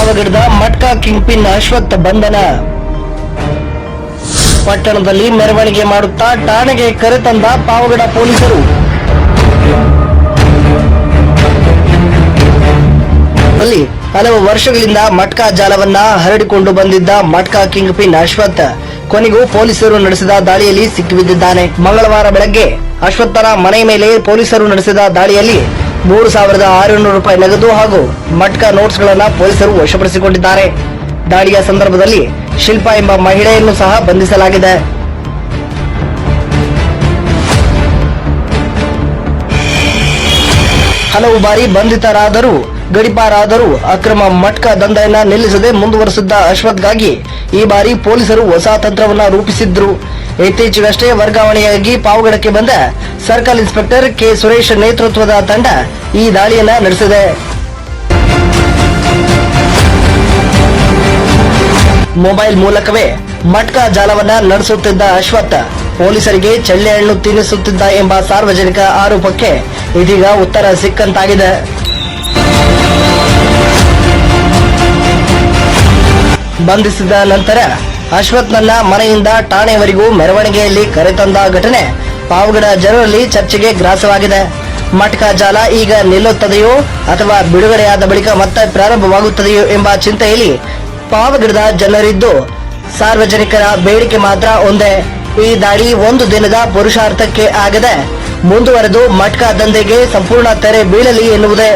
ಪಾವಗಡದ ಮಟ್ಕಾ king pin Ashwath ಬಂಧನ. ಪಟ್ಟಣದಲ್ಲಿ ಮೆರವಣಿಗೆ ಮಾಡುತ್ತಾ ಠಾಣೆಗೆ ಕರೆತಂದ ಪಾವಗಡ ಪೊಲೀಸರು. ಅಲ್ಲಿ ಹಲವು ವರ್ಷಗಳಿಂದ ಮಟ್ಕಾ ಜಾಲವನ್ನ ಹರಡಿಕೊಂಡು ಬಂದಿದ್ದ ಮಟ್ಕಾ ಕಿಂಗ್ ಪಿನ್ ಅಶ್ವಥ್ ಕೊನೆಗೂ ಪೊಲೀಸರು ನಡೆಸಿದ ದಾಳಿಯಲ್ಲಿ ಸಿಕ್ಕಿಬಿದ್ದಿದ್ದಾನೆ. ಮಂಗಳವಾರ ಬೆಳಗ್ಗೆ ಅಶ್ವತ್ಥನ ಮನೆ ಮೇಲೆ ಪೊಲೀಸರು ನಡೆಸಿದ ದಾಳಿಯಲ್ಲಿ 3,600 ರೂಪಾಯಿ ನಗದು ಹಾಗೂ ಮಟ್ಕಾ ನೋಟ್ಸ್ ಗಳನ್ನ ಪೊಲೀಸರು ವಶಪಡಿಸಿಕೊಂಡಿದ್ದಾರೆ. ದಾಳಿಯ ಸಂದರ್ಭದಲ್ಲಿ ಶಿಲ್ಪಾ ಎಂಬ ಮಹಿಳೆಯನ್ನು ಸಹ ಬಂಧಿಸಲಾಗಿದೆ. ಹಲವು ಬಾರಿ ಬಂಧಿತರಾದರೂ ಗಡಿಪಾರಾದರೂ ಅಕ್ರಮ ಮಟ್ಕಾ ದಂಧೆಯನ್ನ ನಿಲ್ಲಿಸದೆ ಮುಂದುವರೆಸಿದ್ದ ಅಶ್ವಥ್ಗಾಗಿ ಈ ಬಾರಿ ಪೊಲೀಸರು ಹೊಸ ತಂತ್ರವನ್ನ ರೂಪಿಸಿದ್ರು. ಇತ್ತೀಚೆಗಷ್ಟೇ ವರ್ಗಾವಣೆಯಾಗಿ ಪಾವಗಡಕ್ಕೆ ಬಂದ ಸರ್ಕಲ್ ಇನ್ಸ್ಪೆಕ್ಟರ್ ಕೆ ಸುರೇಶ್ ನೇತೃತ್ವದ ತಂಡ ಈ ದಾಳಿಯನ್ನ ನಡೆಸಿದೆ. ಮೊಬೈಲ್ ಮೂಲಕವೇ ಮಟ್ಕಾ ಜಾಲವನ್ನ ನಡೆಸುತ್ತಿದ್ದ ಅಶ್ವಥ್ ಪೊಲೀಸರಿಗೆ ಚಳ್ಳೆಹಣ್ಣು ತಿನ್ನಿಸುತ್ತಿದ್ದ ಎಂಬ ಸಾರ್ವಜನಿಕ ಆರೋಪಕ್ಕೆ ಇದೀಗ ಉತ್ತರ ಸಿಕ್ಕಂತಾಗಿದೆ. ಬಂಧಿಸಿದ ನಂತರ ಅಶ್ವಥ್ನನ್ನ ಮನೆಯಿಂದ ಠಾಣೆವರೆಗೂ ಮೆರವಣಿಗೆಯಲ್ಲಿ ಕರೆತಂದ ಘಟನೆ ಪಾವಗಡ ಜನರಲ್ಲಿ ಚರ್ಚೆಗೆ ಗ್ರಾಸವಾಗಿದೆ. ಮಟ್ಕಾ ಜಾಲ ಈಗ ನಿಲ್ಲುತ್ತದೆಯೋ ಅಥವಾ ಬಿಡುಗಡೆಯಾದ ಬಳಿಕ ಮತ್ತೆ ಪ್ರಾರಂಭವಾಗುತ್ತದೆಯೋ ಎಂಬ ಚಿಂತೆಯಲ್ಲಿ ಪಾವಗಡದ ಜನರಿದ್ದು, ಸಾರ್ವಜನಿಕರ ಬೇಡಿಕೆ ಮಾತ್ರ ಒಂದೇ, ಈ ದಾಳಿ ಒಂದು ದಿನದ ಪುರುಷಾರ್ಥಕ್ಕೆ ಆಗದೆ ಮುಂದುವರೆದು ಮಟ್ಕಾ ದಂಧೆಗೆ ಸಂಪೂರ್ಣ ತೆರೆ ಬೀಳಲಿ ಎನ್ನುವುದೇ.